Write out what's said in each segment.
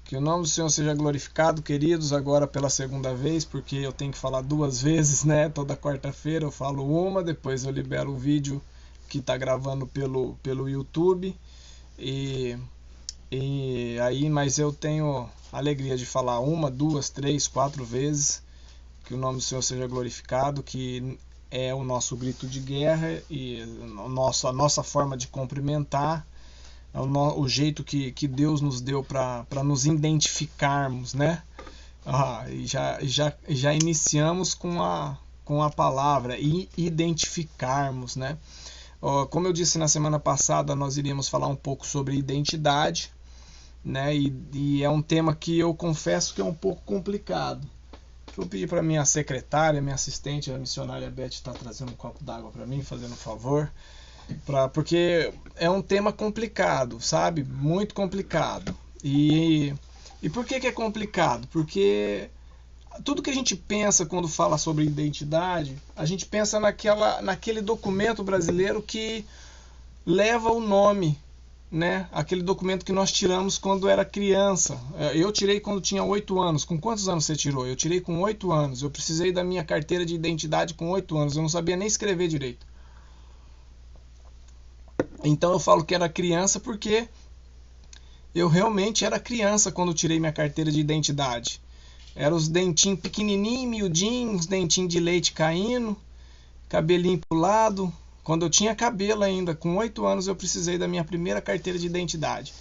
Que o nome do Senhor seja glorificado, queridos, agora pela segunda vez, porque eu tenho que falar duas vezes, né? Toda quarta-feira eu falo uma, depois eu libero o vídeo que está gravando pelo YouTube. E aí, mas eu tenho a alegria de falar uma, duas, três, quatro vezes. Que o nome do Senhor seja glorificado, que é o nosso grito de guerra e a nossa forma de cumprimentar. O jeito que Deus nos deu para nos identificarmos, né? E já iniciamos com a palavra identificarmos, né? Como eu disse na semana passada, nós iríamos falar um pouco sobre identidade, né? E é um tema que eu confesso que é um pouco complicado. Eu pedi para minha secretária, minha assistente, a missionária Beth, está trazendo um copo d'água para mim, fazendo um favor. Porque é um tema complicado, sabe? Muito complicado. E por que é complicado? Porque tudo que a gente pensa quando fala sobre identidade, a gente pensa naquele documento brasileiro que leva o nome, né? Aquele documento que nós tiramos quando era criança. Eu tirei quando tinha 8 anos. Com quantos anos você tirou? Eu tirei com 8 anos. Eu precisei da minha carteira de identidade com 8 anos. Eu não sabia nem escrever direito. Então eu falo que era criança porque eu realmente era criança quando tirei minha carteira de identidade. Eram os dentinhos pequenininhos, miudinhos, os dentinhos de leite caindo, cabelinho pro lado. Quando eu tinha cabelo ainda, com 8 anos eu precisei da minha primeira carteira de identidade.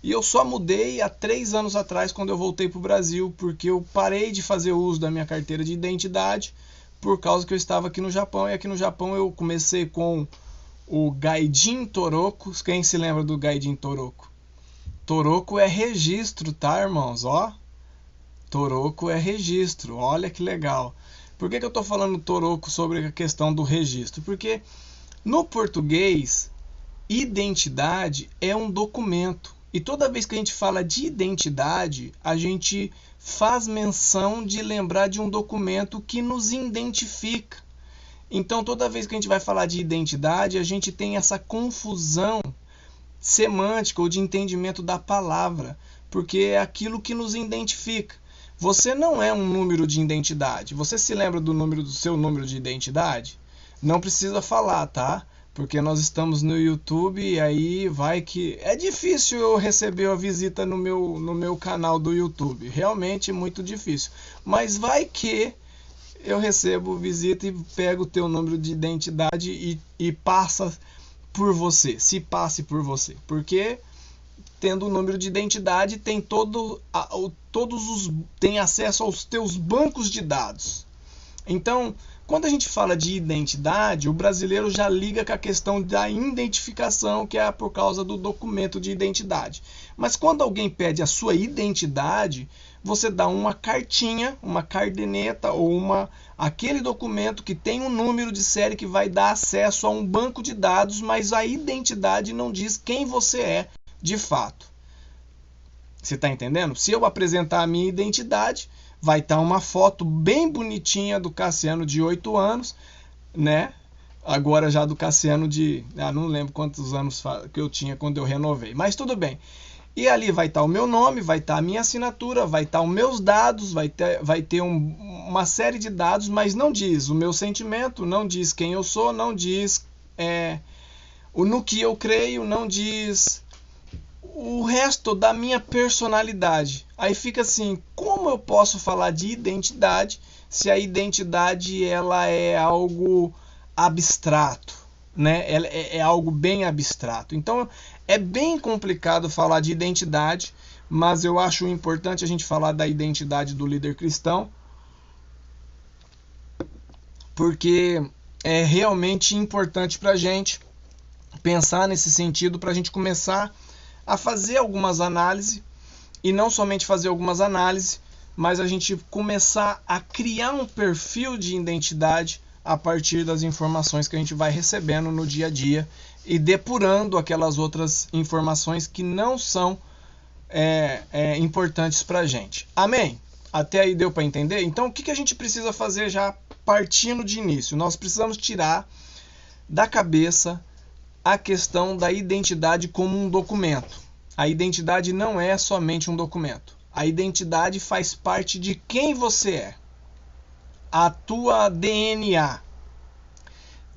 E eu só mudei há 3 anos atrás quando eu voltei pro Brasil, porque eu parei de fazer uso da minha carteira de identidade por causa que eu estava aqui no Japão. E aqui no Japão eu comecei com o Gaijin Toroku. Quem se lembra do Gaijin Toroku? Toroku é registro, tá, irmãos? Toroku é registro. Olha que legal. Por que eu estou falando Toroku sobre a questão do registro? Porque no português, identidade é um documento. E toda vez que a gente fala de identidade, a gente faz menção de lembrar de um documento que nos identifica. Então, toda vez que a gente vai falar de identidade, a gente tem essa confusão semântica ou de entendimento da palavra, porque é aquilo que nos identifica. Você não é um número de identidade. Você se lembra do seu número de identidade? Não precisa falar, tá? Porque nós estamos no YouTube e aí vai que... É difícil eu receber a visita no meu canal do YouTube. Realmente muito difícil. Mas vai que eu recebo visita e pego o teu número de identidade e passa por você, se passe por você. Porque tendo o número de identidade tem tem acesso aos teus bancos de dados. Então, quando a gente fala de identidade, o brasileiro já liga com a questão da identificação, que é por causa do documento de identidade. Mas quando alguém pede a sua identidade, você dá uma cartinha, uma caderneta ou aquele documento que tem um número de série que vai dar acesso a um banco de dados, mas a identidade não diz quem você é de fato. Você está entendendo? Se eu apresentar a minha identidade, vai estar uma foto bem bonitinha do Cassiano de 8 anos, né? Agora já do Cassiano de... não lembro quantos anos que eu tinha quando eu renovei, mas tudo bem. E ali vai estar o meu nome, vai estar a minha assinatura, vai estar os meus dados, vai ter uma série de dados, mas não diz o meu sentimento, não diz quem eu sou, não diz no que eu creio, não diz o resto da minha personalidade. Aí fica assim, como eu posso falar de identidade se a identidade ela é algo abstrato, né? É algo bem abstrato. Então é bem complicado falar de identidade, mas eu acho importante a gente falar da identidade do líder cristão, porque é realmente importante para a gente pensar nesse sentido, para a gente começar a fazer algumas análises, e não somente fazer algumas análises, mas a gente começar a criar um perfil de identidade a partir das informações que a gente vai recebendo no dia a dia e depurando aquelas outras informações que não são importantes para a gente. Amém? Até aí deu para entender? Então, o que a gente precisa fazer já partindo de início? Nós precisamos tirar da cabeça a questão da identidade como um documento. A identidade não é somente um documento. A identidade faz parte de quem você é. A tua DNA.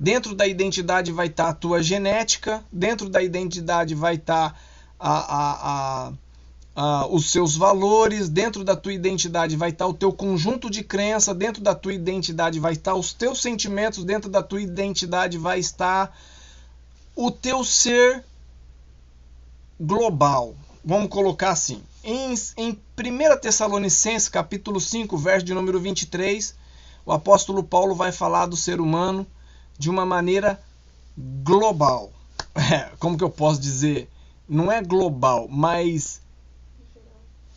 Dentro da identidade vai estar a tua genética, dentro da identidade vai estar os seus valores, dentro da tua identidade vai estar o teu conjunto de crença, dentro da tua identidade vai estar os teus sentimentos, dentro da tua identidade vai estar o teu ser global. Vamos colocar assim. Em 1 Tessalonicenses, capítulo 5, verso de número 23, o apóstolo Paulo vai falar do ser humano de uma maneira global. Como que eu posso dizer? Não é global, mas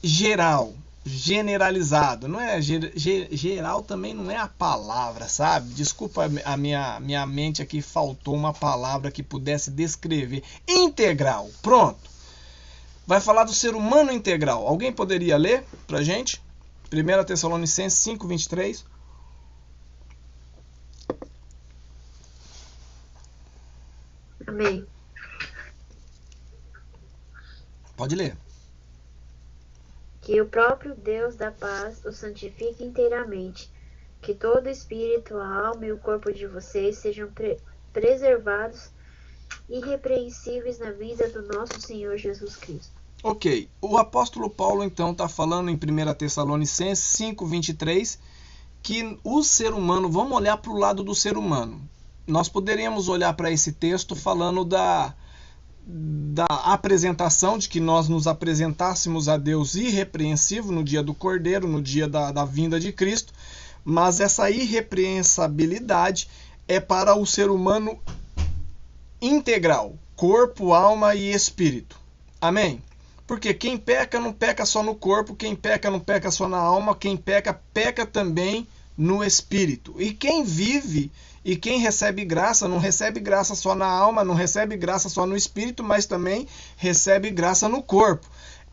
geral, generalizado. Não é geral, também não é a palavra, sabe? Desculpa, a minha mente aqui faltou uma palavra que pudesse descrever. Integral, pronto. Vai falar do ser humano integral. Alguém poderia ler pra gente? 1 Tessalonicenses 5, 23. Amém. Pode ler. Que o próprio Deus da paz o santifique inteiramente, que todo o espírito, a alma e o corpo de vocês sejam preservados irrepreensíveis na vida do nosso Senhor Jesus Cristo. Ok, o apóstolo Paulo então está falando em 1 Tessalonicenses 5, 23, que o ser humano, vamos olhar para o lado do ser humano. Nós poderíamos olhar para esse texto falando da apresentação, de que nós nos apresentássemos a Deus irrepreensível no dia do Cordeiro, no dia da vinda de Cristo, mas essa irrepreensabilidade é para o ser humano integral, corpo, alma e espírito. Amém? Porque quem peca não peca só no corpo, quem peca não peca só na alma, quem peca, peca também no espírito. E quem vive e quem recebe graça, não recebe graça só na alma, não recebe graça só no espírito, mas também recebe graça no corpo.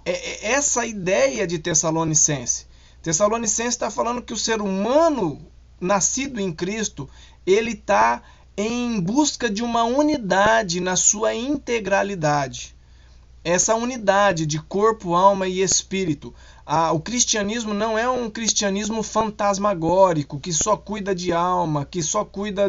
É essa ideia de Tessalonicenses. Tessalonicenses está falando que o ser humano nascido em Cristo, ele está em busca de uma unidade na sua integralidade. Essa unidade de corpo, alma e espírito. O cristianismo não é um cristianismo fantasmagórico, que só cuida de alma, que só cuida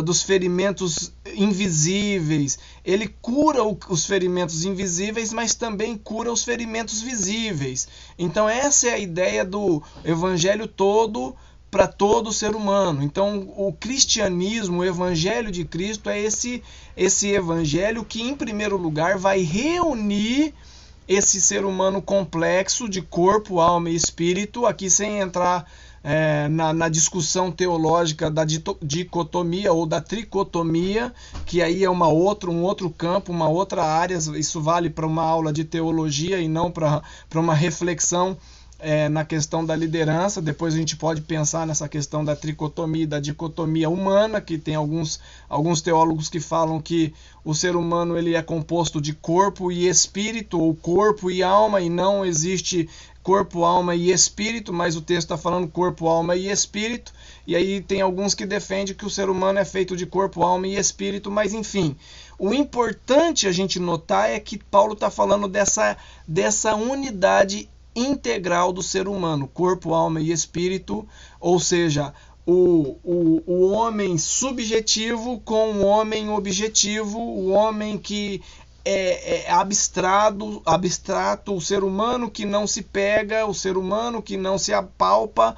dos ferimentos invisíveis. Ele cura os ferimentos invisíveis, mas também cura os ferimentos visíveis. Então essa é a ideia do evangelho todo para todo ser humano. Então o cristianismo, o evangelho de Cristo é esse evangelho que em primeiro lugar vai reunir esse ser humano complexo de corpo, alma e espírito, aqui sem entrar na discussão teológica da dicotomia ou da tricotomia, que aí é um outro campo, uma outra área. Isso vale para uma aula de teologia e não para uma reflexão na questão da liderança. Depois a gente pode pensar nessa questão da tricotomia e da dicotomia humana, que tem alguns teólogos que falam que o ser humano ele é composto de corpo e espírito, ou corpo e alma, e não existe corpo, alma e espírito, mas o texto está falando corpo, alma e espírito. E aí tem alguns que defendem que o ser humano é feito de corpo, alma e espírito, mas enfim. O importante a gente notar é que Paulo está falando dessa unidade integral do ser humano, corpo, alma e espírito, ou seja, o homem subjetivo com o homem objetivo, o homem que é abstrato, o ser humano que não se pega, o ser humano que não se apalpa.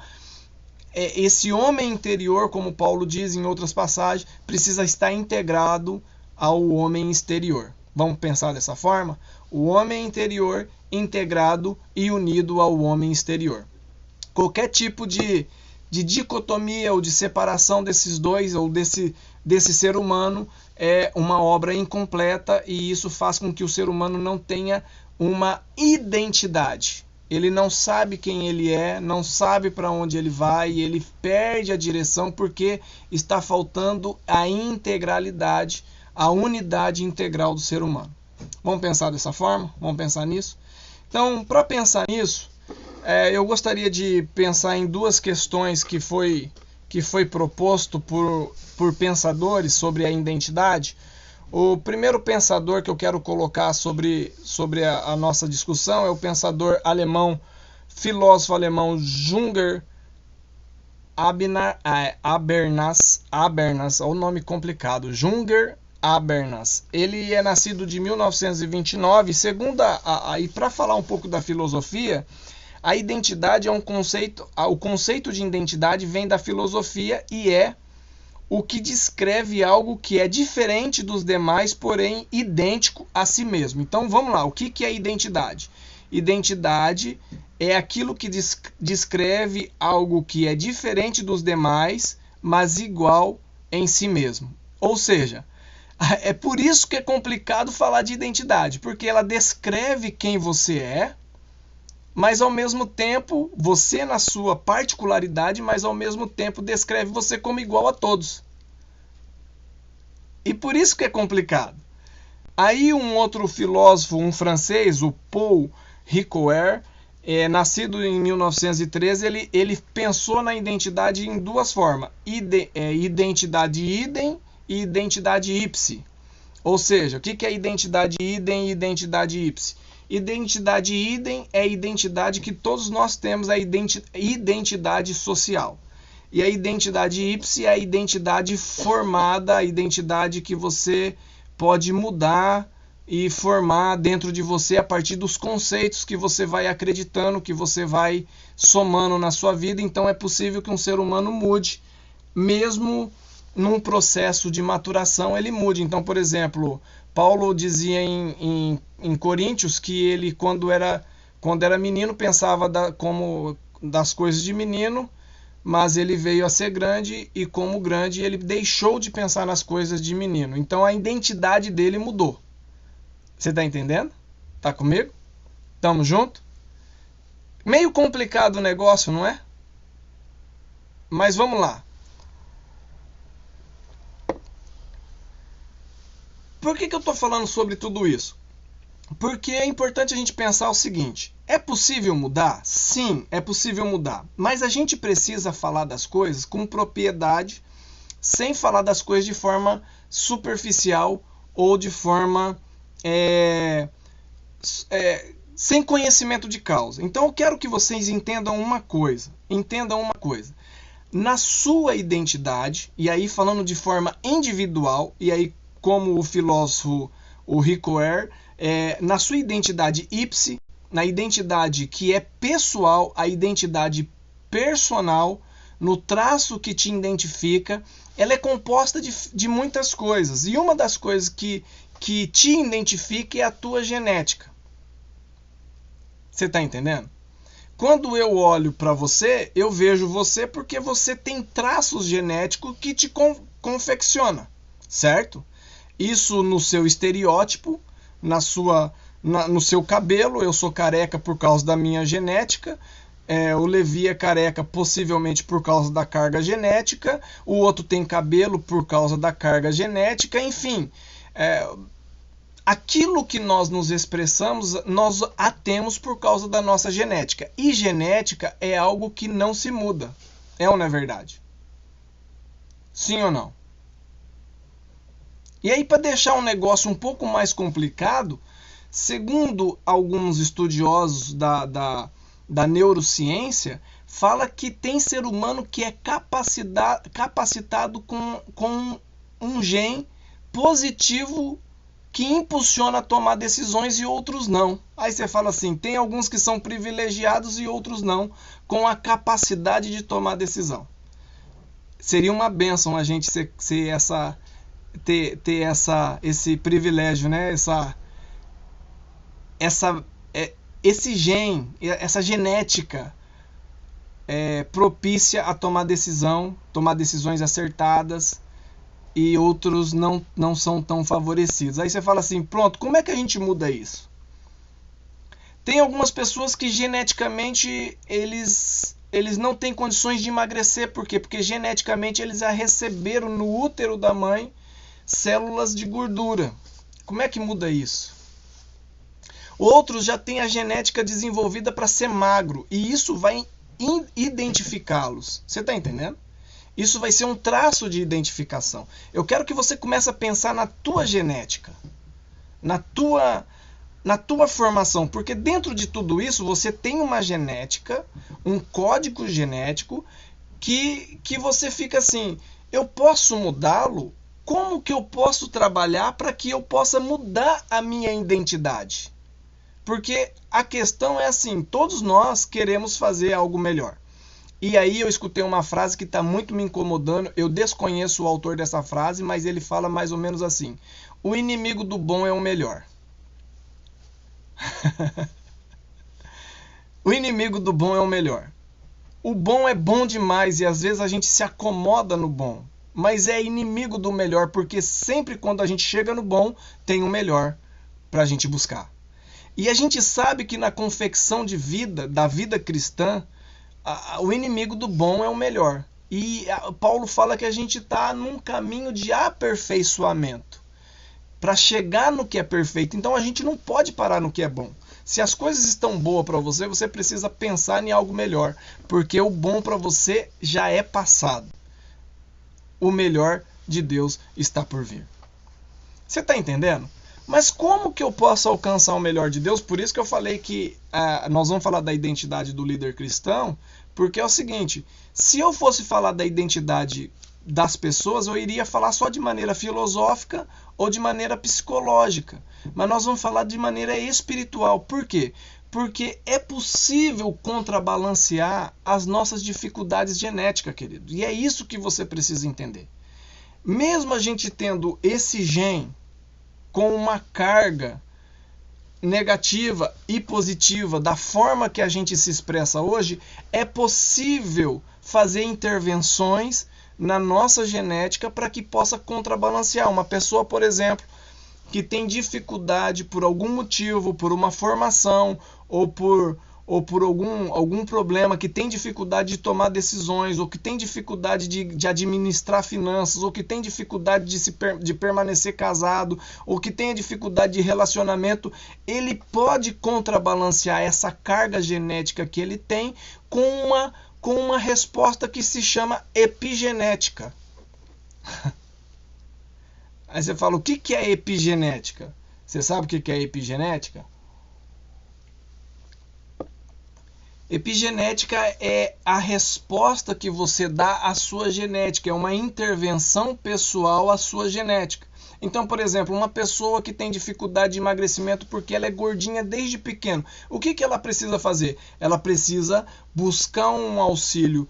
Esse homem interior, como Paulo diz em outras passagens, precisa estar integrado ao homem exterior. Vamos pensar dessa forma? O homem interior integrado e unido ao homem exterior. Qualquer tipo de dicotomia ou de separação desses dois, ou desse ser humano, é uma obra incompleta, e isso faz com que o ser humano não tenha uma identidade. Ele não sabe quem ele é, não sabe para onde ele vai, e ele perde a direção porque está faltando a integralidade, a unidade integral do ser humano. Vamos pensar dessa forma? Vamos pensar nisso? Então, para pensar nisso, eu gostaria de pensar em duas questões que foi proposto por pensadores sobre a identidade. O primeiro pensador que eu quero colocar sobre a nossa discussão é o pensador alemão, filósofo alemão Jünger Habermas, é um nome complicado, Jünger Habermas. Ele é nascido de 1929, e para falar um pouco da filosofia, a identidade é um conceito, o conceito de identidade vem da filosofia e é o que descreve algo que é diferente dos demais, porém idêntico a si mesmo. Então vamos lá, o que é identidade? Identidade é aquilo que descreve algo que é diferente dos demais, mas igual em si mesmo. Ou seja, é por isso que é complicado falar de identidade, porque ela descreve quem você é, mas ao mesmo tempo, você na sua particularidade, mas ao mesmo tempo descreve você como igual a todos. E por isso que é complicado. Aí um outro filósofo, um francês, o Paul Ricoeur, nascido em 1913, ele pensou na identidade em duas formas, identidade idem e identidade ipse. Ou seja, o que é identidade idem e identidade ipse? Identidade idem é a identidade que todos nós temos, a identidade social. E a identidade ipse é a identidade formada, a identidade que você pode mudar e formar dentro de você a partir dos conceitos que você vai acreditando, que você vai somando na sua vida. Então é possível que um ser humano mude, mesmo num processo de maturação ele mude. Então, por exemplo, Paulo dizia em Coríntios que ele, quando era menino, pensava das coisas de menino, mas ele veio a ser grande e, como grande, ele deixou de pensar nas coisas de menino. Então, a identidade dele mudou. Você está entendendo? Tá comigo? Tamo junto? Meio complicado o negócio, não é? Mas vamos lá. Por que eu estou falando sobre tudo isso? Porque é importante a gente pensar o seguinte: é possível mudar? Sim, é possível mudar. Mas a gente precisa falar das coisas com propriedade, sem falar das coisas de forma superficial ou de forma sem conhecimento de causa. Então eu quero que vocês entendam uma coisa. Na sua identidade, e aí falando de forma individual, e aí como o filósofo o Ricoeur, na sua identidade ipse, na identidade que é pessoal, a identidade personal, no traço que te identifica, ela é composta de muitas coisas. E uma das coisas que te identifica é a tua genética. Você está entendendo? Quando eu olho para você, eu vejo você porque você tem traços genéticos que te confecciona, certo? Isso no seu estereótipo, no seu cabelo. Eu sou careca por causa da minha genética. O Levi é careca possivelmente por causa da carga genética. O outro tem cabelo por causa da carga genética. Enfim, aquilo que nós nos expressamos, nós a temos por causa da nossa genética. E genética é algo que não se muda. É ou não é verdade? Sim ou não? E aí, para deixar um negócio um pouco mais complicado, segundo alguns estudiosos da neurociência, fala que tem ser humano que é capacitado com um gene positivo que impulsiona a tomar decisões e outros não. Aí você fala assim, tem alguns que são privilegiados e outros não, com a capacidade de tomar decisão. Seria uma bênção a gente ter esse privilégio, né? Esse gene, essa genética propícia a tomar decisões acertadas, e outros não são tão favorecidos. Aí você fala assim, pronto, como é que a gente muda isso? Tem algumas pessoas que geneticamente eles não têm condições de emagrecer. Por quê? Porque geneticamente eles já receberam no útero da mãe células de gordura. Como é que muda isso? Outros já têm a genética desenvolvida para ser magro, e isso vai identificá-los. Você está entendendo? Isso vai ser um traço de identificação. Eu quero que você comece a pensar na tua genética, na tua formação, porque dentro de tudo isso você tem uma genética, um código genético que você fica assim, eu posso mudá-lo? Como que eu posso trabalhar para que eu possa mudar a minha identidade? Porque a questão é assim, todos nós queremos fazer algo melhor. E aí eu escutei uma frase que está muito me incomodando, eu desconheço o autor dessa frase, mas ele fala mais ou menos assim, o inimigo do bom é o melhor. O inimigo do bom é o melhor. O bom é bom demais e às vezes a gente se acomoda no bom, mas é inimigo do melhor, porque sempre quando a gente chega no bom, tem o melhor para a gente buscar. E a gente sabe que na confecção de vida, da vida cristã, o inimigo do bom é o melhor. E Paulo fala que a gente está num caminho de aperfeiçoamento para chegar no que é perfeito. Então a gente não pode parar no que é bom. Se as coisas estão boas para você, você precisa pensar em algo melhor, porque o bom para você já é passado. O melhor de Deus está por vir. Você está entendendo? Mas como que eu posso alcançar o melhor de Deus? Por isso que eu falei que nós vamos falar da identidade do líder cristão, porque é o seguinte, se eu fosse falar da identidade das pessoas, eu iria falar só de maneira filosófica ou de maneira psicológica. Mas nós vamos falar de maneira espiritual. Por quê? Porque é possível contrabalancear as nossas dificuldades genéticas, querido. E é isso que você precisa entender. Mesmo a gente tendo esse gene com uma carga negativa e positiva da forma que a gente se expressa hoje, é possível fazer intervenções na nossa genética para que possa contrabalancear. Uma pessoa, por exemplo, que tem dificuldade por algum motivo, por uma formação ou por algum problema, que tem dificuldade de tomar decisões, ou que tem dificuldade de administrar finanças, ou que tem dificuldade de permanecer casado, ou que tem dificuldade de relacionamento, ele pode contrabalancear essa carga genética que ele tem com uma resposta que se chama epigenética. Aí você fala, o que é epigenética? Você sabe o que é epigenética? Epigenética é a resposta que você dá à sua genética, é uma intervenção pessoal à sua genética. Então, por exemplo, uma pessoa que tem dificuldade de emagrecimento porque ela é gordinha desde pequeno, o que ela precisa fazer? Ela precisa buscar um auxílio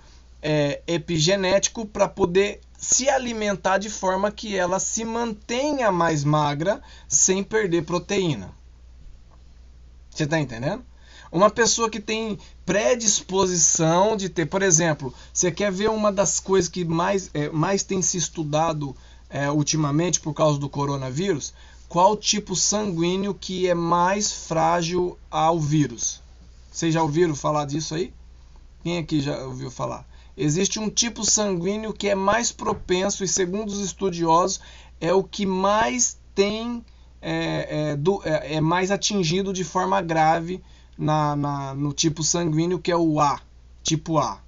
epigenético para poder se alimentar de forma que ela se mantenha mais magra sem perder proteína. Você está entendendo? Uma pessoa que tem predisposição de ter, por exemplo, você quer ver uma das coisas que mais tem se estudado ultimamente por causa do coronavírus? Qual tipo sanguíneo que é mais frágil ao vírus? Vocês já ouviram falar disso aí? Quem aqui já ouviu falar? Existe um tipo sanguíneo que é mais propenso e, segundo os estudiosos, é o que mais tem é mais atingido de forma grave no tipo sanguíneo, que é o A, tipo A.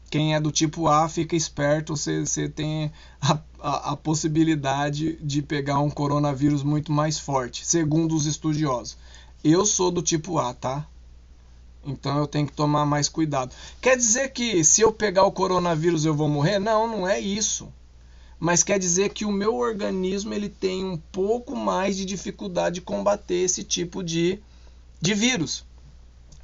Quem é do tipo A fica esperto, você tem a possibilidade de pegar um coronavírus muito mais forte, segundo os estudiosos. Eu sou do tipo A, tá? Então eu tenho que tomar mais cuidado. Quer dizer que se eu pegar o coronavírus eu vou morrer? Não, não é isso. Mas quer dizer que o meu organismo ele tem um pouco mais de dificuldade de combater esse tipo de vírus.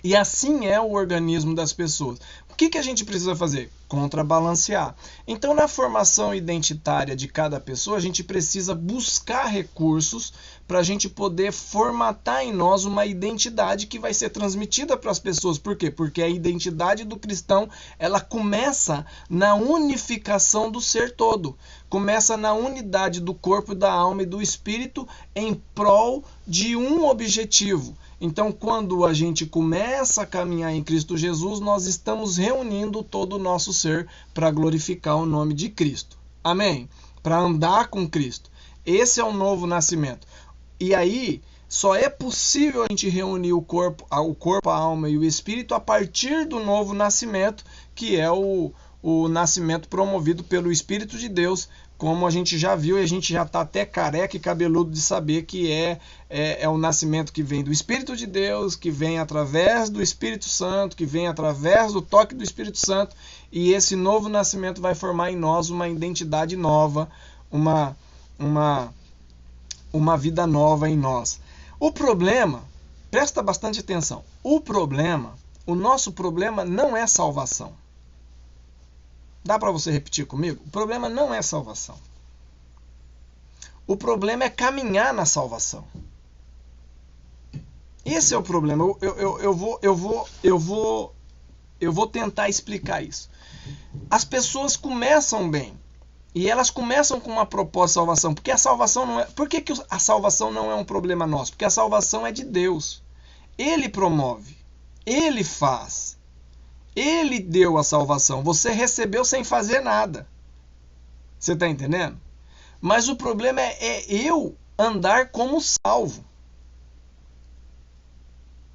E assim é o organismo das pessoas. O que a gente precisa fazer? Contrabalancear. Então, na formação identitária de cada pessoa, a gente precisa buscar recursos para a gente poder formatar em nós uma identidade que vai ser transmitida para as pessoas. Por quê? Porque a identidade do cristão, ela começa na unificação do ser todo. Começa na unidade do corpo, da alma e do espírito em prol de um objetivo. Então, quando a gente começa a caminhar em Cristo Jesus, nós estamos reunindo todo o nosso ser para glorificar o nome de Cristo. Amém? Para andar com Cristo. Esse é o novo nascimento. E aí, só é possível a gente reunir o corpo, a alma e o espírito a partir do novo nascimento, que é o o nascimento promovido pelo Espírito de Deus, como a gente já viu, e a gente já está até careca e cabeludo de saber que é o nascimento que vem do Espírito de Deus, que vem através do Espírito Santo, que vem através do toque do Espírito Santo, e esse novo nascimento vai formar em nós uma identidade nova, uma vida nova em nós. O problema, presta bastante atenção, o nosso problema não é salvação. Dá para você repetir comigo? O problema não é salvação. O problema é caminhar na salvação. Esse é o problema. Eu vou tentar explicar isso. As pessoas começam bem. E elas começam com uma proposta de salvação. Porque a salvação não é. Por que a salvação não é um problema nosso? Porque a salvação é de Deus. Ele promove. Ele faz. Ele deu a salvação. Você recebeu sem fazer nada. Você está entendendo? Mas o problema é eu andar como salvo.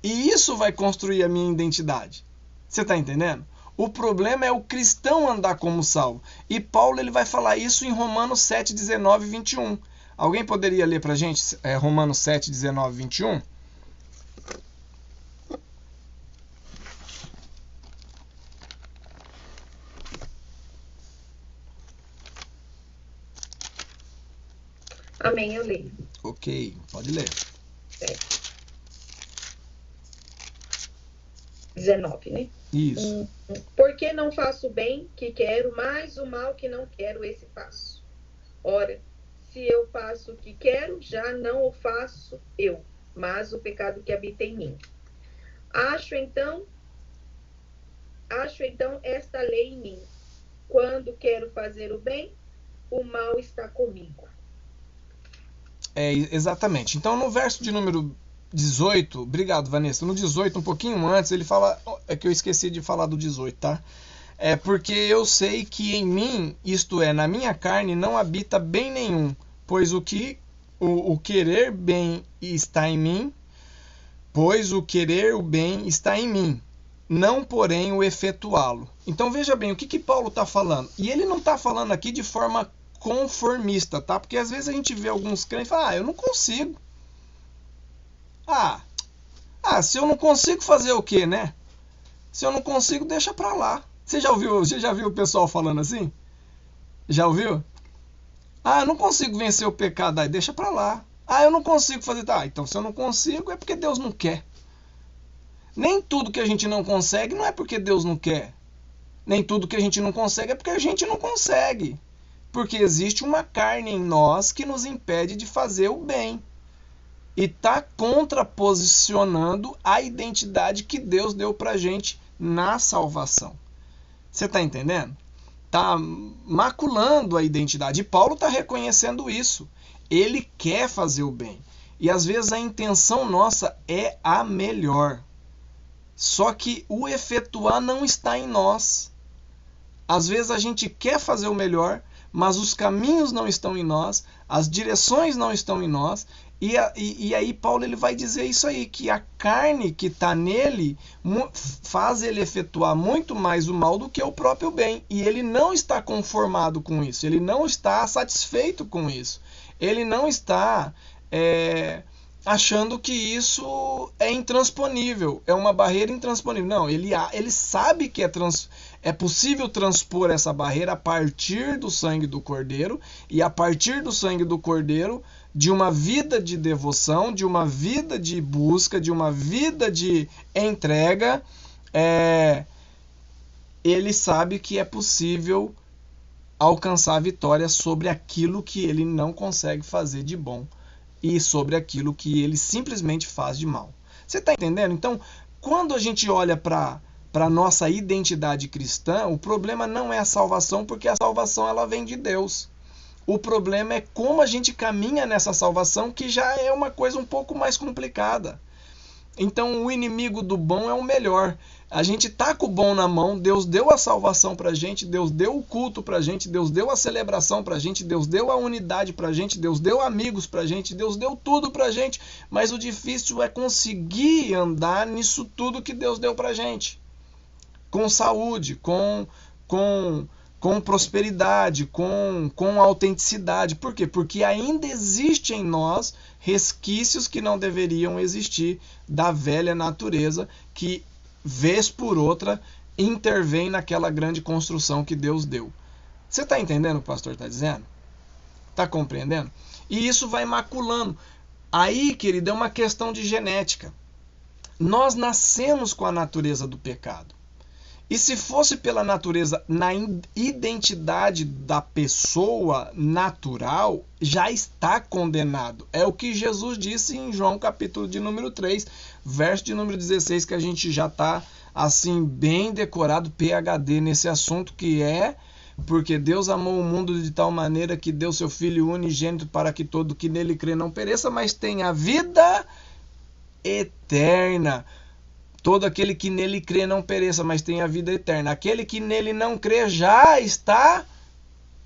E isso vai construir a minha identidade. Você está entendendo? O problema é o cristão andar como salvo. E Paulo ele vai falar isso em Romanos 7, 19 e 21. Alguém poderia ler para a gente Romanos 7, 19 e 21? Amém, eu leio. Ok, pode ler. 19, né? Isso. Porque não faço o bem que quero, mas o mal que não quero, esse faço. Ora, se eu faço o que quero, já não o faço eu, mas o pecado que habita em mim. Acho então esta lei em mim. Quando quero fazer o bem, o mal está comigo. Exatamente. Então, no verso de número 18, obrigado, Vanessa. No 18, um pouquinho antes, ele fala, é que eu esqueci de falar do 18, tá? É porque eu sei que em mim, isto é, na minha carne, não habita bem nenhum, pois o querer bem está em mim, pois o querer o bem está em mim, não porém o efetuá-lo. Então veja bem, o que Paulo está falando? E ele não está falando aqui de forma conformista, tá? Porque às vezes a gente vê alguns crentes e fala, eu não consigo. Se eu não consigo fazer o quê, né? Se eu não consigo, deixa pra lá. Você já viu o pessoal falando assim? Já ouviu? Eu não consigo vencer o pecado, aí deixa pra lá. Eu não consigo fazer, então se eu não consigo é porque Deus não quer. Nem tudo que a gente não consegue não é porque Deus não quer. Nem tudo que a gente não consegue é porque a gente não consegue. Porque existe uma carne em nós que nos impede de fazer o bem. E está contraposicionando a identidade que Deus deu para a gente na salvação. Você está entendendo? Está maculando a identidade. E Paulo está reconhecendo isso. Ele quer fazer o bem. E às vezes a intenção nossa é a melhor. Só que o efetuar não está em nós. Às vezes a gente quer fazer o melhor, mas os caminhos não estão em nós, as direções não estão em nós, e aí Paulo ele vai dizer isso aí, que a carne que está nele faz ele efetuar muito mais o mal do que o próprio bem, e ele não está conformado com isso, ele não está satisfeito com isso, ele não está achando que isso é intransponível, é uma barreira intransponível. Não, ele sabe que é possível transpor essa barreira a partir do sangue do Cordeiro, e a partir do sangue do Cordeiro, de uma vida de devoção, de uma vida de busca, de uma vida de entrega, ele sabe que é possível alcançar a vitória sobre aquilo que ele não consegue fazer de bom e sobre aquilo que ele simplesmente faz de mal. Você está entendendo? Então, quando a gente olha para a nossa identidade cristã, o problema não é a salvação, porque a salvação ela vem de Deus. O problema é como a gente caminha nessa salvação, que já é uma coisa um pouco mais complicada. Então, o inimigo do bom é o melhor. A gente está com o bom na mão, Deus deu a salvação para a gente, Deus deu o culto para a gente, Deus deu a celebração para a gente, Deus deu a unidade para a gente, Deus deu amigos para a gente, Deus deu tudo para a gente, mas o difícil é conseguir andar nisso tudo que Deus deu para a gente. Com saúde, com com prosperidade, com autenticidade. Por quê? Porque ainda existe em nós resquícios que não deveriam existir da velha natureza, que, vez por outra, intervém naquela grande construção que Deus deu. Você está entendendo o que o pastor está dizendo? Está compreendendo? E isso vai maculando. Aí, querido, é uma questão de genética. Nós nascemos com a natureza do pecado. E se fosse pela natureza, na identidade da pessoa natural, já está condenado. É o que Jesus disse em João capítulo de número 3, verso de número 16, que a gente já está assim bem decorado, PhD nesse assunto, que é: porque Deus amou o mundo de tal maneira que deu seu Filho unigênito para que todo que nele crê não pereça, mas tenha vida eterna. Todo aquele que nele crê não pereça, mas tenha vida eterna. Aquele que nele não crê já está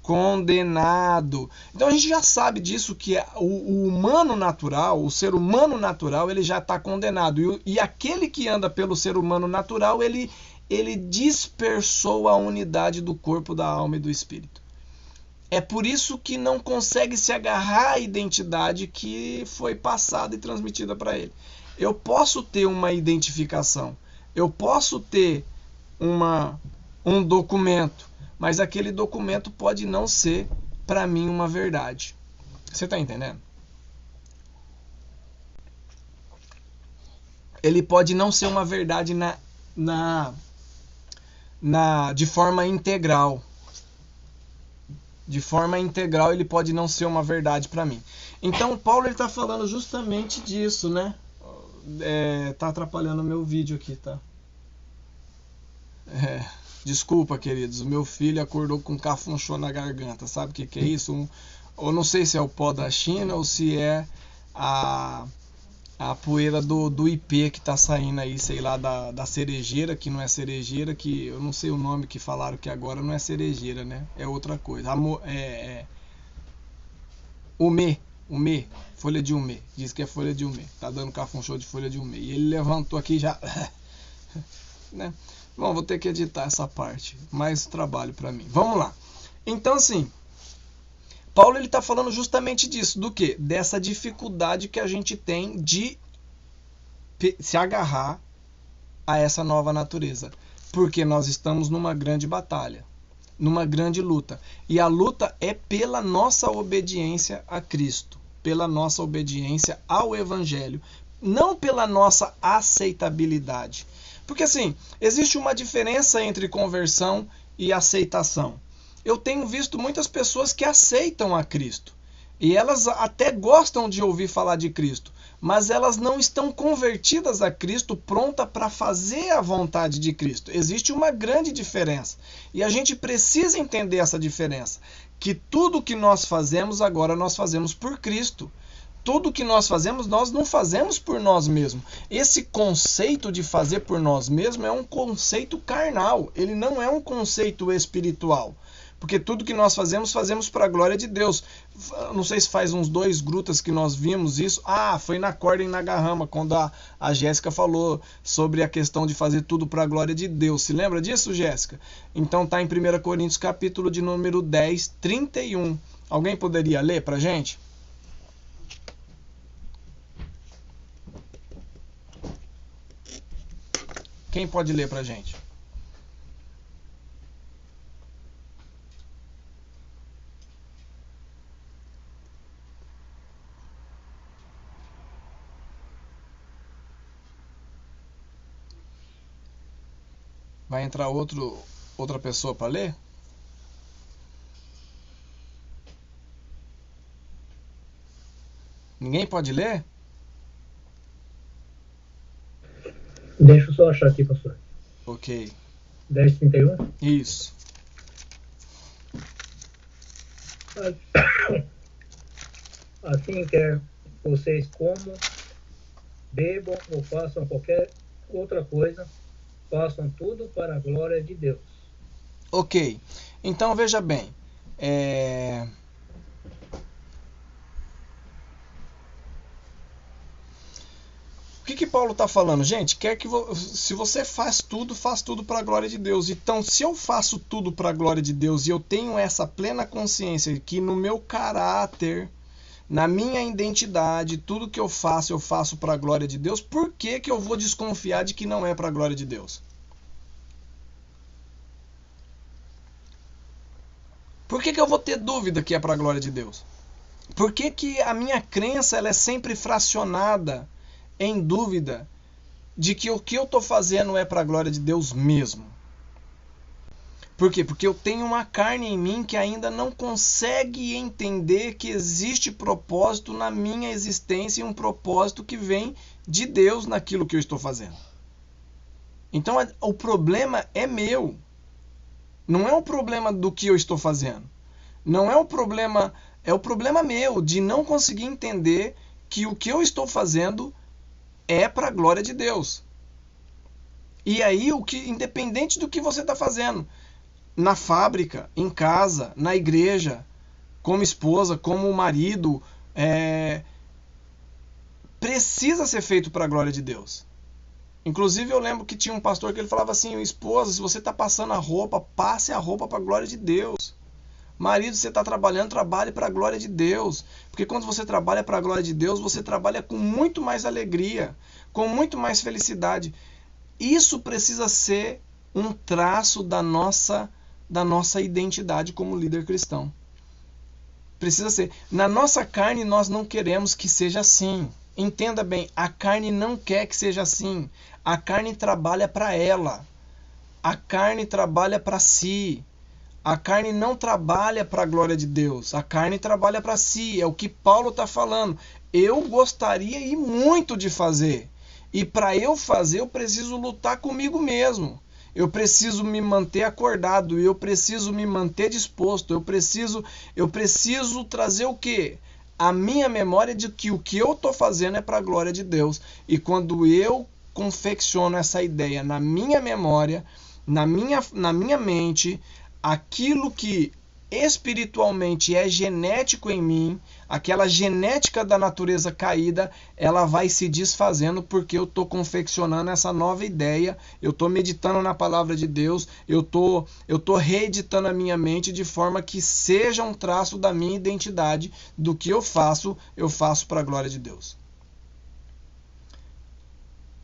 condenado. Então a gente já sabe disso, que o humano natural, o ser humano natural, ele já está condenado. E aquele que anda pelo ser humano natural, ele dispersou a unidade do corpo, da alma e do espírito. É por isso que não consegue se agarrar à identidade que foi passada e transmitida para ele. Eu posso ter uma identificação, eu posso ter um documento, mas aquele documento pode não ser, para mim, uma verdade. Você está entendendo? Ele pode não ser uma verdade de forma integral. De forma integral, ele pode não ser uma verdade para mim. Então, Paulo está falando justamente disso, né? Tá atrapalhando o meu vídeo aqui, tá? Desculpa, queridos, o meu filho acordou com cafunchô na garganta. Sabe o que é isso? Eu não sei se é o pó da China ou se é a poeira do IP que tá saindo aí, sei lá, da cerejeira, que não é cerejeira, que eu não sei o nome que falaram que agora não é cerejeira, né? É outra coisa. Umê, folha de umê. Diz que é folha de umê. Tá dando cafunchô de folha de umê. E ele levantou aqui já. Né? Bom, vou ter que editar essa parte. Mais trabalho para mim. Vamos lá. Então, assim, Paulo ele tá falando justamente disso. Do quê? Dessa dificuldade que a gente tem de se agarrar a essa nova natureza. Porque nós estamos numa grande batalha. Numa grande luta. E a luta é pela nossa obediência a Cristo, pela nossa obediência ao Evangelho, não pela nossa aceitabilidade. Porque assim, existe uma diferença entre conversão e aceitação. Eu tenho visto muitas pessoas que aceitam a Cristo, e elas até gostam de ouvir falar de Cristo, mas elas não estão convertidas a Cristo, pronta para fazer a vontade de Cristo. Existe uma grande diferença. E a gente precisa entender essa diferença. Que tudo que nós fazemos agora, nós fazemos por Cristo. Tudo que nós fazemos, nós não fazemos por nós mesmos. Esse conceito de fazer por nós mesmos é um conceito carnal. Ele não é um conceito espiritual. Porque tudo que nós fazemos, fazemos para a glória de Deus. Não sei se faz uns 2 grutas que nós vimos isso. Foi na corda e na garrama, quando a Jéssica falou sobre a questão de fazer tudo para a glória de Deus. Se lembra disso, Jéssica? Então tá em 1 Coríntios, capítulo de número 10, 31. Alguém poderia ler para a gente? Quem pode ler para a gente? Vai entrar outra pessoa para ler? Ninguém pode ler? Deixa eu só achar aqui, pastor. Ok. 10:31? Isso. Assim quer vocês comam, bebam ou façam qualquer outra coisa, façam tudo para a glória de Deus. Ok. Então veja bem. O que Paulo está falando? Gente, se você faz tudo para a glória de Deus. Então, se eu faço tudo para a glória de Deus e eu tenho essa plena consciência que no meu caráter, na minha identidade, tudo que eu faço para a glória de Deus, por que eu vou desconfiar de que não é para a glória de Deus? Por que eu vou ter dúvida que é para a glória de Deus? Por que a minha crença ela é sempre fracionada em dúvida de que o que eu estou fazendo é para a glória de Deus mesmo? Por quê? Porque eu tenho uma carne em mim que ainda não consegue entender que existe propósito na minha existência e um propósito que vem de Deus naquilo que eu estou fazendo. Então o problema é meu. Não é o problema do que eu estou fazendo. Não é o problema, é o problema meu de não conseguir entender que o que eu estou fazendo é para a glória de Deus. E aí, independente do que você está fazendo, na fábrica, em casa, na igreja, como esposa, como marido, precisa ser feito para a glória de Deus. Inclusive eu lembro que tinha um pastor que ele falava assim: esposa, se você está passando a roupa, passe a roupa para a glória de Deus. Marido, você está trabalhando, trabalhe para a glória de Deus. Porque quando você trabalha para a glória de Deus, você trabalha com muito mais alegria, com muito mais felicidade. Isso precisa ser um traço da nossa identidade como líder cristão. Precisa ser. Na nossa carne nós não queremos que seja assim. Entenda bem, a carne não quer que seja assim. A carne trabalha para ela. A carne trabalha para si. A carne não trabalha para a glória de Deus. A carne trabalha para si. É o que Paulo está falando. Eu gostaria e muito de fazer. E para eu fazer, eu preciso lutar comigo mesmo. Eu preciso me manter acordado. Eu preciso me manter disposto. Eu preciso trazer o quê? A minha memória de que o que eu estou fazendo é para a glória de Deus. E quando eu confecciono essa ideia na minha memória, na minha mente, aquilo que espiritualmente é genético em mim, aquela genética da natureza caída, ela vai se desfazendo porque eu estou confeccionando essa nova ideia, eu estou meditando na palavra de Deus, eu tô reeditando a minha mente de forma que seja um traço da minha identidade, do que eu faço para a glória de Deus.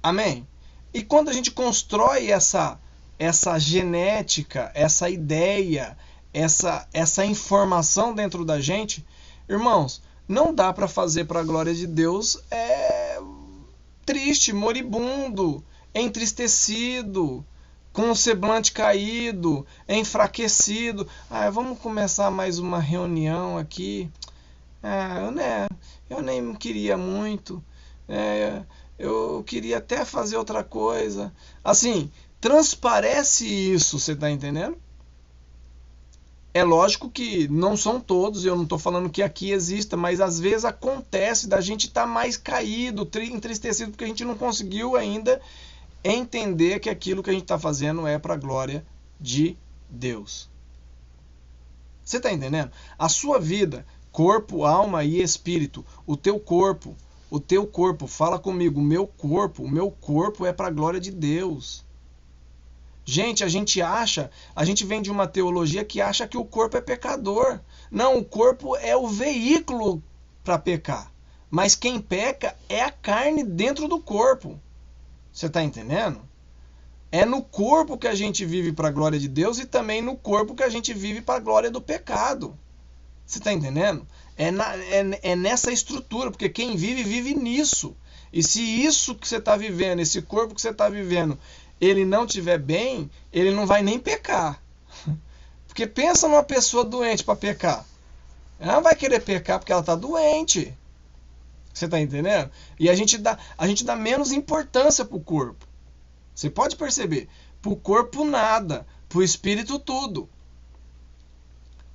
Amém? E quando a gente constrói essa genética, essa ideia, essa informação dentro da gente, irmãos, não dá para fazer para a glória de Deus triste, moribundo, entristecido, com o semblante caído, enfraquecido. Vamos começar mais uma reunião aqui. Eu nem queria muito. Eu queria até fazer outra coisa. Assim, transparece isso, você está entendendo? É lógico que não são todos, eu não estou falando que aqui exista, mas às vezes acontece da gente estar mais caído, entristecido, porque a gente não conseguiu ainda entender que aquilo que a gente está fazendo é para a glória de Deus. Você está entendendo? A sua vida, corpo, alma e espírito, o teu corpo, fala comigo, o meu corpo é para a glória de Deus. Gente, a gente vem de uma teologia que acha que o corpo é pecador. Não, o corpo é o veículo para pecar. Mas quem peca é a carne dentro do corpo. Você está entendendo? É no corpo que a gente vive para a glória de Deus e também no corpo que a gente vive para a glória do pecado. Você está entendendo? É nessa estrutura, porque quem vive nisso. E se isso que você está vivendo, esse corpo que você está vivendo, ele não estiver bem, ele não vai nem pecar. Porque pensa numa pessoa doente para pecar. Ela não vai querer pecar porque ela está doente. Você está entendendo? E a gente dá menos importância para o corpo. Você pode perceber. Para o corpo nada. Para o espírito tudo.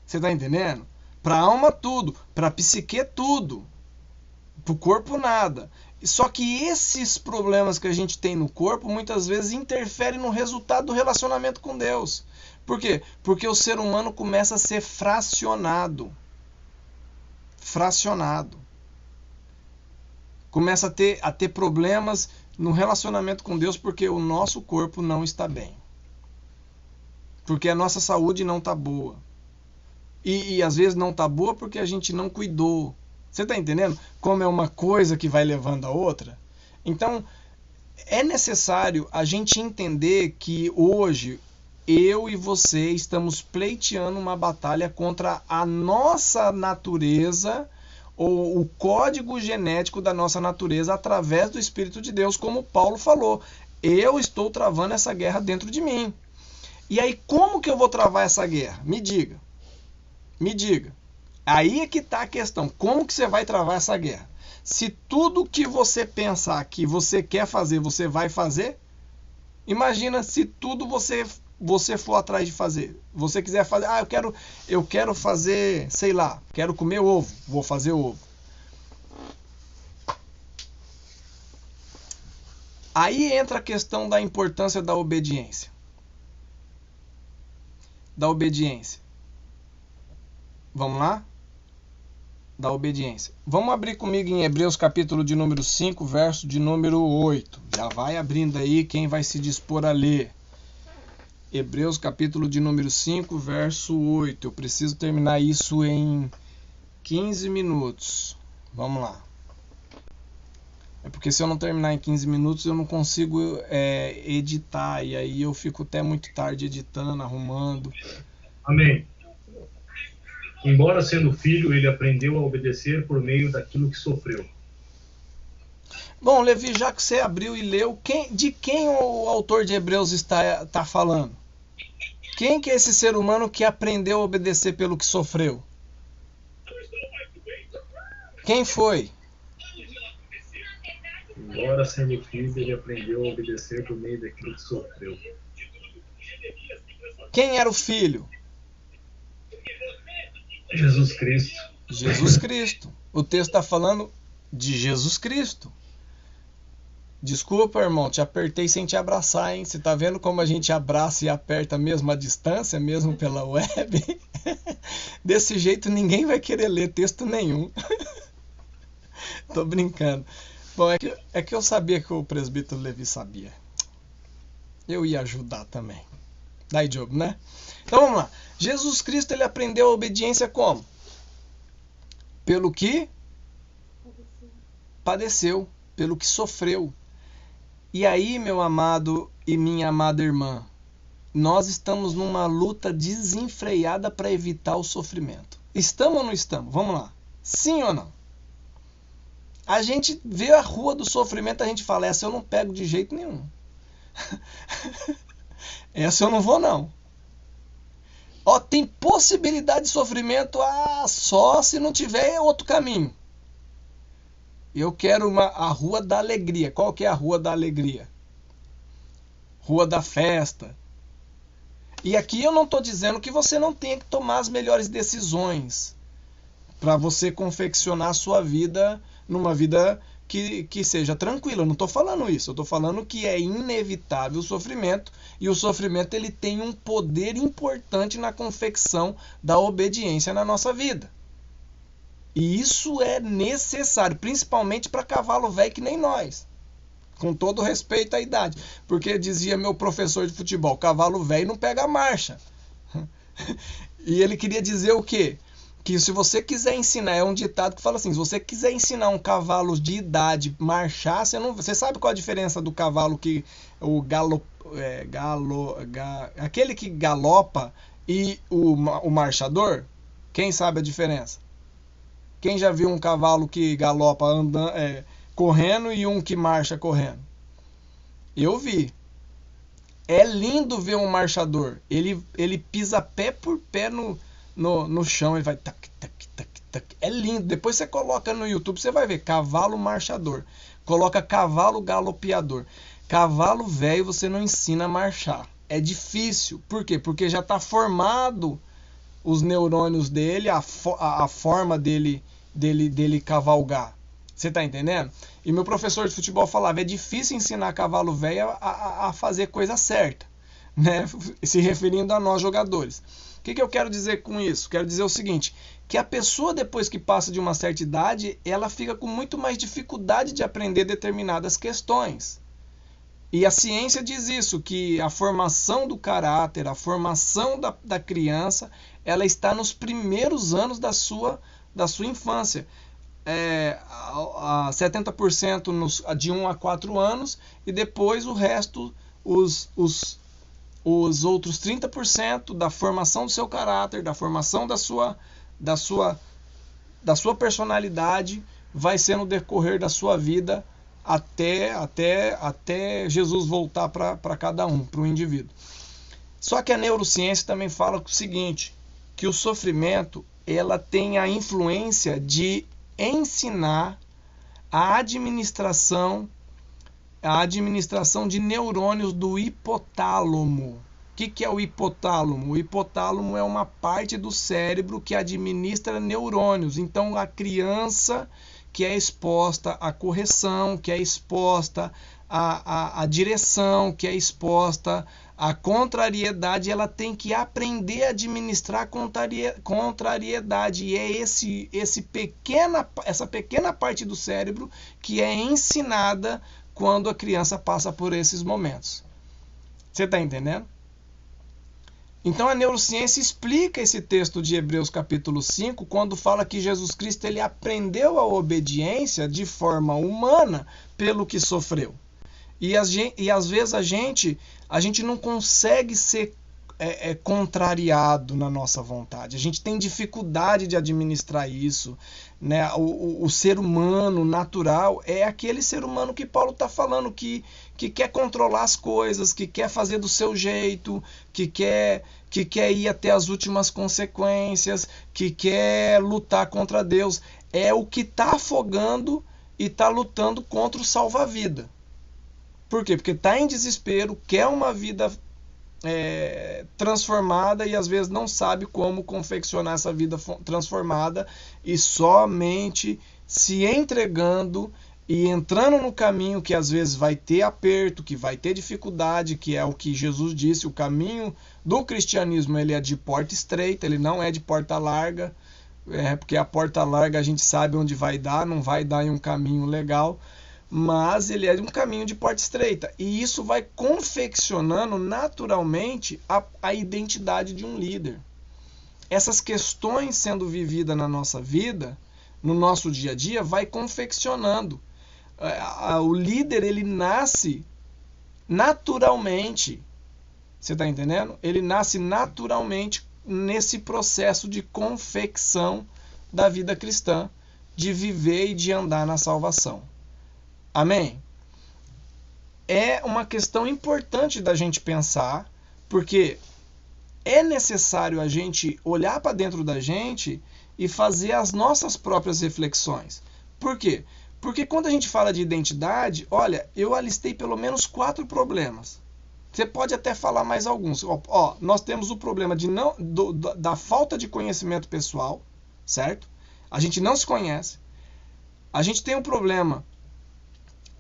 Você está entendendo? Para a alma tudo. Para a psique tudo. Para o corpo nada. Só que esses problemas que a gente tem no corpo muitas vezes interferem no resultado do relacionamento com Deus. Por quê? Porque o ser humano começa a ser fracionado. Começa a ter problemas no relacionamento com Deus porque o nosso corpo não está bem. Porque a nossa saúde não está boa. E às vezes não está boa porque a gente não cuidou. Você está entendendo? Como é uma coisa que vai levando a outra. Então, é necessário a gente entender que hoje eu e você estamos pleiteando uma batalha contra a nossa natureza, ou o código genético da nossa natureza através do Espírito de Deus, como Paulo falou. Eu estou travando essa guerra dentro de mim. E aí, como que eu vou travar essa guerra? Me diga. Me diga. Aí é que está a questão. Como que você vai travar essa guerra? Se tudo que você pensar que você quer fazer, você vai fazer, imagina se tudo você for atrás de fazer. Você quiser fazer, eu quero fazer, sei lá, quero comer ovo, vou fazer ovo. Aí entra a questão da importância da obediência. Da obediência. Vamos lá? Da obediência. Vamos abrir comigo em Hebreus capítulo de número 5, verso de número 8. Já vai abrindo aí quem vai se dispor a ler. Hebreus capítulo de número 5, verso 8. Eu preciso terminar isso em 15 minutos. Vamos lá. É porque se eu não terminar em 15 minutos eu não consigo editar. E aí eu fico até muito tarde editando, arrumando. Amém. Embora sendo filho, ele aprendeu a obedecer por meio daquilo que sofreu. Bom, Levi, já que você abriu e leu, de quem o autor de Hebreus está falando? Quem que é esse ser humano que aprendeu a obedecer pelo que sofreu? Quem foi? Embora sendo filho, ele aprendeu a obedecer por meio daquilo que sofreu. Quem era o filho? Jesus Cristo. Jesus Cristo. O texto está falando de Jesus Cristo. Desculpa, irmão, te apertei sem te abraçar, hein? Você tá vendo como a gente abraça e aperta mesmo à distância, mesmo pela web? Desse jeito ninguém vai querer ler texto nenhum. Tô brincando. Bom, é que eu sabia que o presbítero Levi sabia. Eu ia ajudar também. Daí, Job, né? Então vamos lá. Jesus Cristo, ele aprendeu a obediência como? Pelo que padeceu, pelo que sofreu. E aí, meu amado e minha amada irmã, nós estamos numa luta desenfreada para evitar o sofrimento. Estamos ou não estamos? Vamos lá. Sim ou não? A gente vê a rua do sofrimento, a gente fala, essa eu não pego de jeito nenhum. Essa eu não vou, não. Ó, tem possibilidade de sofrimento, só se não tiver outro caminho. Eu quero a rua da alegria. Qual que é a rua da alegria? Rua da festa. E aqui eu não estou dizendo que você não tenha que tomar as melhores decisões para você confeccionar a sua vida numa vida que seja tranquila. Eu não estou falando isso. Eu estou falando que é inevitável o sofrimento. E o sofrimento ele tem um poder importante na confecção da obediência na nossa vida. E isso é necessário, principalmente para cavalo velho que nem nós. Com todo respeito à idade. Porque dizia meu professor de futebol, cavalo velho não pega marcha. E ele queria dizer o quê? Que se você quiser ensinar, é um ditado que fala assim, se você quiser ensinar um cavalo de idade marchar, você sabe qual a diferença do cavalo que aquele que galopa e o marchador? Quem sabe a diferença? Quem já viu um cavalo que galopa correndo e um que marcha correndo? Eu vi. É lindo ver um marchador. Ele pisa pé por pé no chão. Ele vai tac, tac, tac, tac. É lindo. Depois você coloca no YouTube, você vai ver. Cavalo marchador. Coloca cavalo galopeador. Cavalo velho você não ensina a marchar. É difícil. Por quê? Porque já está formado os neurônios dele, a forma dele cavalgar. Você está entendendo? E meu professor de futebol falava, é difícil ensinar cavalo velho a fazer coisa certa, né? Se referindo a nós jogadores. O que eu quero dizer com isso? Quero dizer o seguinte, que a pessoa depois que passa de uma certa idade, ela fica com muito mais dificuldade de aprender determinadas questões. E a ciência diz isso, que a formação do caráter, a formação da criança, ela está nos primeiros anos da sua infância. 70% de 1 a 4 anos, e depois o resto, os outros 30% da formação do seu caráter, da formação da sua personalidade, vai ser no decorrer da sua vida até Jesus voltar para cada um, para o indivíduo. Só que a neurociência também fala o seguinte, que o sofrimento ela tem a influência de ensinar a administração de neurônios do hipotálamo. O que é o hipotálamo? O hipotálamo é uma parte do cérebro que administra neurônios. Então, a criança que é exposta à correção, que é exposta à direção, que é exposta à contrariedade, ela tem que aprender a administrar contrariedade. E é essa pequena parte do cérebro que é ensinada quando a criança passa por esses momentos. Você está entendendo? Então a neurociência explica esse texto de Hebreus capítulo 5, quando fala que Jesus Cristo ele aprendeu a obediência de forma humana pelo que sofreu. E às vezes a gente não consegue ser contrariado na nossa vontade. A gente tem dificuldade de administrar isso, né? O ser humano natural é aquele ser humano que Paulo está falando, que quer controlar as coisas, que quer fazer do seu jeito, que quer ir até as últimas consequências, que quer lutar contra Deus. É o que está afogando e está lutando contra o salva-vida. Por quê? Porque está em desespero, quer uma vida transformada e às vezes não sabe como confeccionar essa vida transformada, e somente se entregando e entrando no caminho que às vezes vai ter aperto, que vai ter dificuldade, que é o que Jesus disse, o caminho do cristianismo ele é de porta estreita, ele não é de porta larga, porque a porta larga a gente sabe onde vai dar, não vai dar em um caminho legal, mas ele é um caminho de porta estreita, e isso vai confeccionando naturalmente a identidade de um líder. Essas questões sendo vividas na nossa vida, no nosso dia a dia, vai confeccionando. O líder ele nasce naturalmente, você está entendendo? Ele nasce naturalmente nesse processo de confecção da vida cristã, de viver e de andar na salvação. Amém? É uma questão importante da gente pensar, porque é necessário a gente olhar para dentro da gente e fazer as nossas próprias reflexões. Por quê? Porque quando a gente fala de identidade, olha, eu alistei pelo menos 4 problemas. Você pode até falar mais alguns. Nós temos o problema da falta de conhecimento pessoal, certo? A gente não se conhece. A gente tem um problema,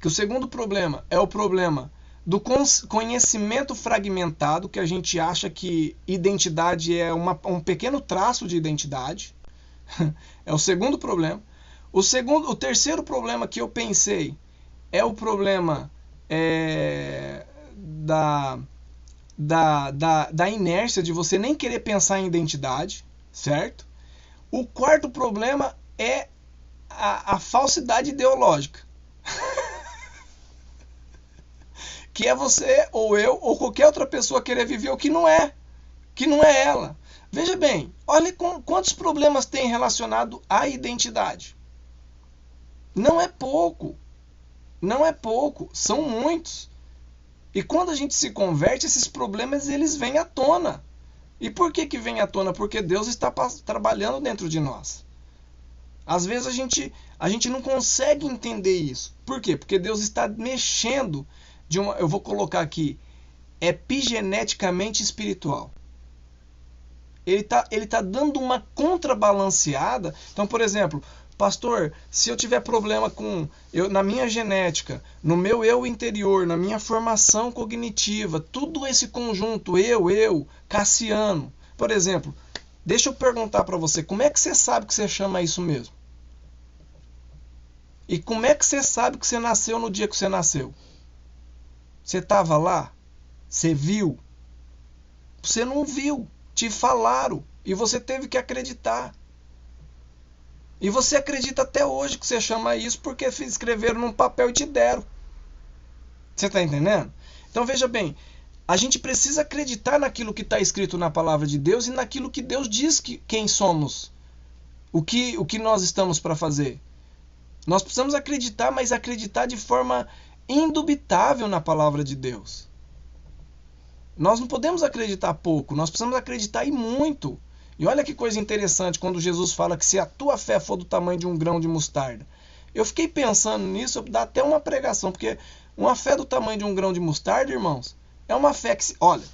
que o segundo problema é o problema do conhecimento fragmentado, que a gente acha que identidade é um pequeno traço de identidade. É o segundo problema. O terceiro problema que eu pensei é o problema da inércia, de você nem querer pensar em identidade, certo? O quarto problema é a falsidade ideológica. Que é você, ou eu, ou qualquer outra pessoa querer viver o que não é ela. Veja bem, olha quantos problemas tem relacionado à identidade. Não é pouco, são muitos. E quando a gente se converte, esses problemas eles vêm à tona. E por que vem à tona? Porque Deus está trabalhando dentro de nós. Às vezes a gente não consegue entender isso. Por quê? Porque Deus está mexendo eu vou colocar aqui, epigeneticamente espiritual. Ele tá dando uma contrabalanceada. Então, por exemplo, pastor, se eu tiver problema na minha genética, no meu eu interior, na minha formação cognitiva, tudo esse conjunto, Cassiano, por exemplo, deixa eu perguntar para você, como é que você sabe que você chama isso mesmo? E como é que você sabe que você nasceu no dia que você nasceu? Você estava lá? Você viu? Você não viu. Te falaram. E você teve que acreditar. E você acredita até hoje que você chama isso porque escreveram num papel e te deram. Você está entendendo? Então veja bem, a gente precisa acreditar naquilo que está escrito na palavra de Deus e naquilo que Deus diz que quem somos. O que nós estamos para fazer. Nós precisamos acreditar, mas acreditar de forma indubitável na palavra de Deus. Nós não podemos acreditar pouco, nós precisamos acreditar e muito. E olha que coisa interessante quando Jesus fala que se a tua fé for do tamanho de um grão de mostarda. Eu fiquei pensando nisso, dá até uma pregação, porque uma fé do tamanho de um grão de mostarda, irmãos, é uma fé que... Olha,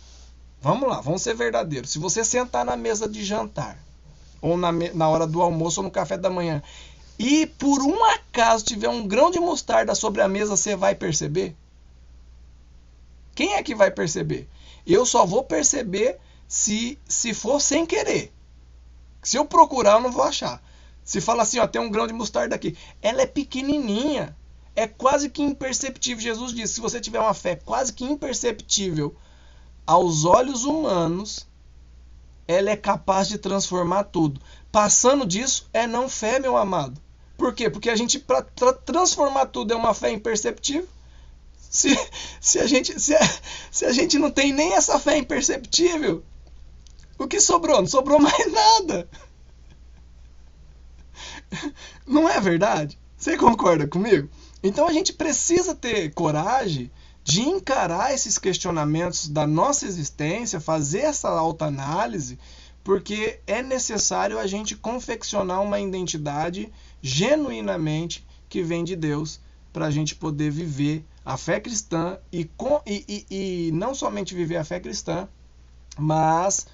vamos lá, vamos ser verdadeiros. Se você sentar na mesa de jantar, ou na hora do almoço, ou no café da manhã, e por um acaso tiver um grão de mostarda sobre a mesa, você vai perceber? Quem é que vai perceber? Eu só vou perceber se for sem querer. Se eu procurar, eu não vou achar. Se fala assim, ó, tem um grão de mostarda aqui. Ela é pequenininha. É quase que imperceptível. Jesus disse, se você tiver uma fé quase que imperceptível aos olhos humanos, ela é capaz de transformar tudo. Passando disso, é não fé, meu amado. Por quê? Porque a gente, para transformar tudo, é uma fé imperceptível. Se a gente não tem nem essa fé imperceptível, o que sobrou? Não sobrou mais nada. Não é verdade? Você concorda comigo? Então a gente precisa ter coragem de encarar esses questionamentos da nossa existência, fazer essa autoanálise, porque é necessário a gente confeccionar uma identidade genuinamente que vem de Deus, para a gente poder viver a fé cristã e não somente viver a fé cristã, mas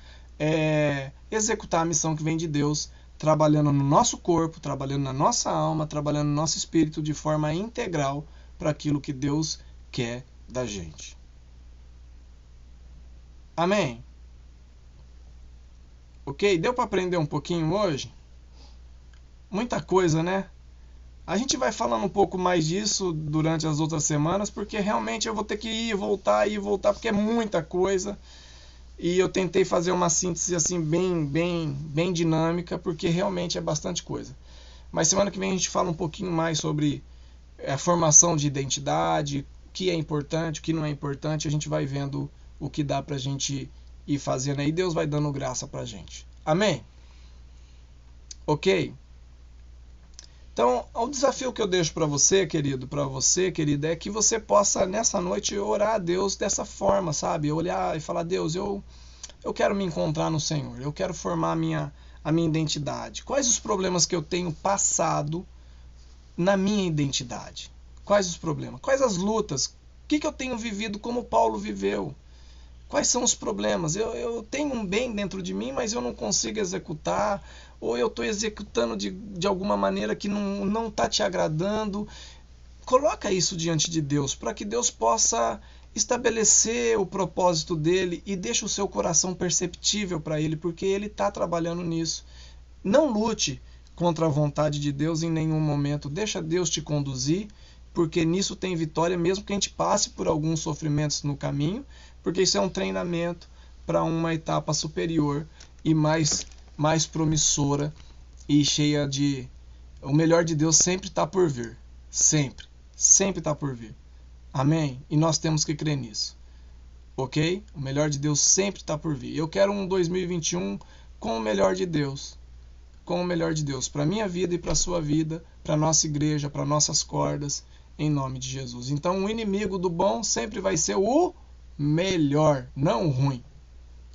executar a missão que vem de Deus, trabalhando no nosso corpo, trabalhando na nossa alma, trabalhando no nosso espírito de forma integral para aquilo que Deus quer da gente. Amém? Ok? Deu para aprender um pouquinho hoje? Muita coisa, né? A gente vai falando um pouco mais disso durante as outras semanas, porque realmente eu vou ter que ir e voltar, porque é muita coisa. E eu tentei fazer uma síntese assim bem dinâmica, porque realmente é bastante coisa. Mas semana que vem a gente fala um pouquinho mais sobre a formação de identidade, o que é importante, o que não é importante. A gente vai vendo o que dá pra gente ir fazendo aí. Deus vai dando graça pra gente. Amém? Ok? Então, o desafio que eu deixo para você, querido, querida, é que você possa, nessa noite, orar a Deus dessa forma, sabe? Olhar e falar, Deus, eu quero me encontrar no Senhor, eu quero formar a minha identidade. Quais os problemas que eu tenho passado na minha identidade? Quais os problemas? Quais as lutas? O que eu tenho vivido como Paulo viveu? Quais são os problemas? Eu tenho um bem dentro de mim, mas eu não consigo executar, ou eu estou executando de alguma maneira que não está te agradando. Coloca isso diante de Deus, para que Deus possa estabelecer o propósito dele e deixe o seu coração perceptível para ele, porque ele está trabalhando nisso. Não lute contra a vontade de Deus em nenhum momento. Deixa Deus te conduzir, porque nisso tem vitória, mesmo que a gente passe por alguns sofrimentos no caminho, porque isso é um treinamento para uma etapa superior e mais promissora e cheia de... O melhor de Deus sempre está por vir. Sempre está por vir. Amém? E nós temos que crer nisso. Ok? O melhor de Deus sempre está por vir. Eu quero um 2021 com o melhor de Deus. Com o melhor de Deus. Para a minha vida e para a sua vida. Para a nossa igreja, para nossas cordas. Em nome de Jesus. Então o inimigo do bom sempre vai ser o melhor. Não o ruim.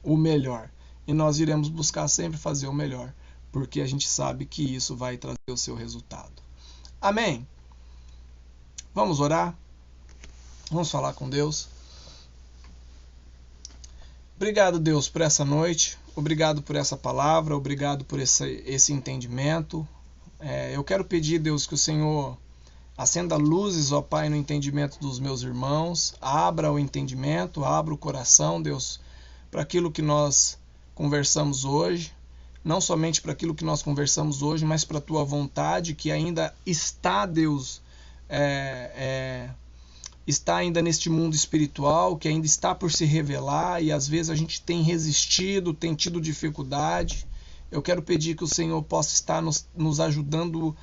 O melhor. E nós iremos buscar sempre fazer o melhor. Porque a gente sabe que isso vai trazer o seu resultado. Amém? Vamos orar? Vamos falar com Deus? Obrigado, Deus, por essa noite. Obrigado por essa palavra. Obrigado por esse entendimento. Eu quero pedir, Deus, que o Senhor acenda luzes, ó Pai, no entendimento dos meus irmãos. Abra o entendimento, abra o coração, Deus, para aquilo que nós conversamos hoje. Não somente para aquilo que nós conversamos hoje, mas para a Tua vontade, que ainda está, Deus, está ainda neste mundo espiritual, que ainda está por se revelar e às vezes a gente tem resistido, tem tido dificuldade. Eu quero pedir que o Senhor possa estar nos ajudando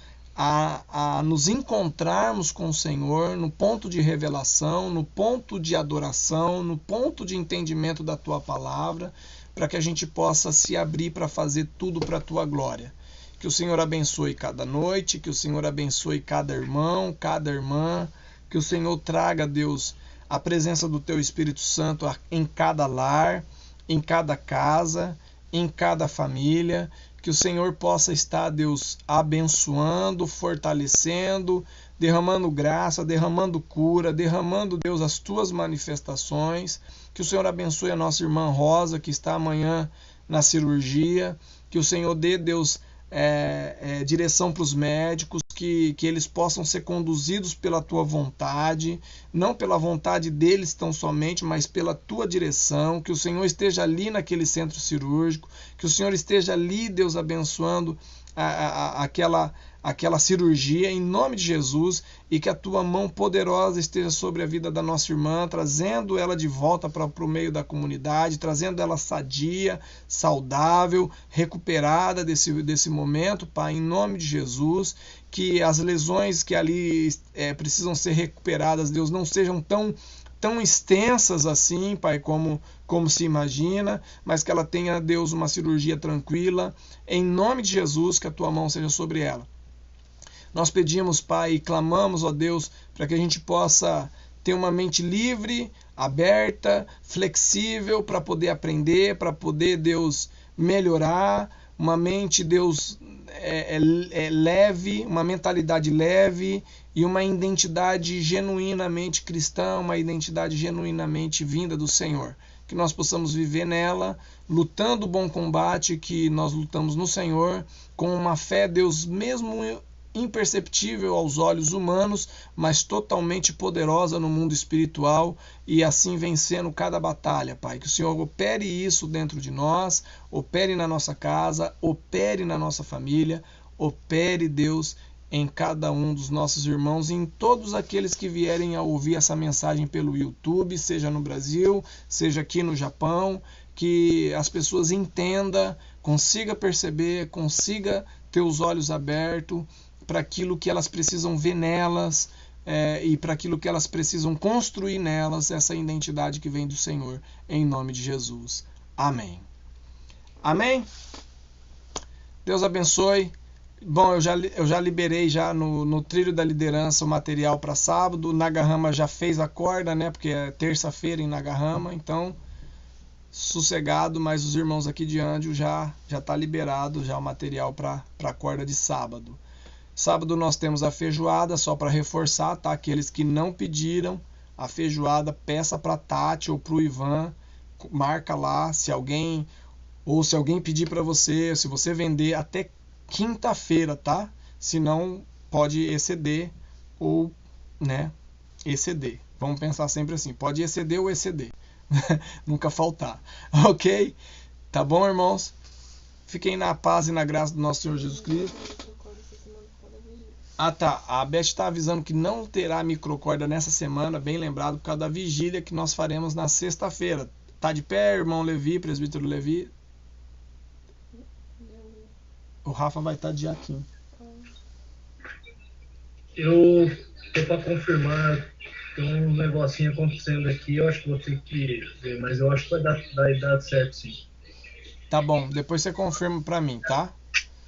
a nos encontrarmos com o Senhor no ponto de revelação, no ponto de adoração, no ponto de entendimento da Tua palavra, para que a gente possa se abrir para fazer tudo para a Tua glória. Que o Senhor abençoe cada noite, que o Senhor abençoe cada irmão, cada irmã, que o Senhor traga, Deus, a presença do Teu Espírito Santo em cada lar, em cada casa, em cada família, que o Senhor possa estar, Deus, abençoando, fortalecendo, derramando graça, derramando cura, derramando, Deus, as Tuas manifestações, que o Senhor abençoe a nossa irmã Rosa, que está amanhã na cirurgia, que o Senhor dê, Deus, direção para os médicos, que eles possam ser conduzidos pela Tua vontade, não pela vontade deles tão somente, mas pela Tua direção, que o Senhor esteja ali naquele centro cirúrgico, que o Senhor esteja ali, Deus, abençoando aquela cirurgia em nome de Jesus, e que a Tua mão poderosa esteja sobre a vida da nossa irmã, trazendo ela de volta para o meio da comunidade, trazendo ela sadia, saudável, recuperada desse momento, Pai, em nome de Jesus, que as lesões que ali precisam ser recuperadas, Deus, não sejam tão extensas assim, Pai, como se imagina, mas que ela tenha, Deus, uma cirurgia tranquila, em nome de Jesus, que a Tua mão seja sobre ela. Nós pedimos, Pai, e clamamos, ó Deus, para que a gente possa ter uma mente livre, aberta, flexível, para poder aprender, para poder, Deus, melhorar, uma mente, Deus, leve, uma mentalidade leve e uma identidade genuinamente cristã, uma identidade genuinamente vinda do Senhor. Que nós possamos viver nela, lutando o bom combate que nós lutamos no Senhor, com uma fé, Deus, mesmo imperceptível aos olhos humanos, mas totalmente poderosa no mundo espiritual, e assim vencendo cada batalha, Pai. Que o Senhor opere isso dentro de nós, opere na nossa casa, opere na nossa família, opere, Deus, em cada um dos nossos irmãos e em todos aqueles que vierem a ouvir essa mensagem pelo YouTube, seja no Brasil, seja aqui no Japão, que as pessoas entendam, consiga perceber, consiga ter os olhos abertos para aquilo que elas precisam ver nelas e para aquilo que elas precisam construir nelas, essa identidade que vem do Senhor, em nome de Jesus. Amém. Amém? Deus abençoe. Bom, eu já liberei já no trilho da liderança o material para sábado. O Nagahama já fez a corda, né? Porque é terça-feira em Nagahama, então sossegado, mas os irmãos aqui de Andio já está liberado já o material para a corda de sábado. Sábado nós temos a feijoada, só para reforçar, tá? Aqueles que não pediram a feijoada, peça para a Tati ou para o Ivan, marca lá, se alguém pedir para você, se você vender até quinta-feira, tá? Se não, pode exceder ou, né, exceder. Vamos pensar sempre assim, pode exceder ou exceder. Nunca faltar. Ok? Tá bom, irmãos? Fiquem na paz e na graça do nosso Senhor Jesus Cristo. Ah, tá. A Beth está avisando que não terá microcorda nessa semana, bem lembrado, por causa da vigília que nós faremos na sexta-feira. Tá de pé, irmão Levi, presbítero Levi? O Rafa vai estar de aqui. Eu tô para confirmar, tem um negocinho acontecendo aqui, eu acho que vou ter que ver, mas eu acho que vai dar certo, sim. Tá bom, depois você confirma para mim, tá?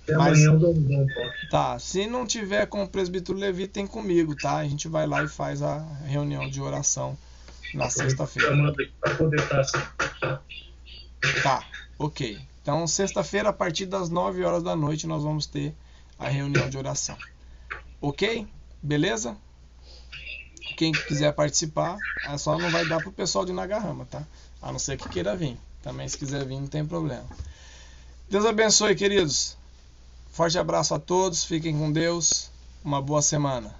Até amanhã eu dou um toque. Tá, se não tiver com o presbítero Levi, tem comigo, tá? A gente vai lá e faz a reunião de oração na sexta-feira. Para poder estar assim. Tá, ok. Então, sexta-feira, a partir das 9 horas da noite, nós vamos ter a reunião de oração. Ok? Beleza? Quem quiser participar, só não vai dar pro pessoal de Nagahama, tá? A não ser que queira vir. Também, se quiser vir, não tem problema. Deus abençoe, queridos. Forte abraço a todos. Fiquem com Deus. Uma boa semana.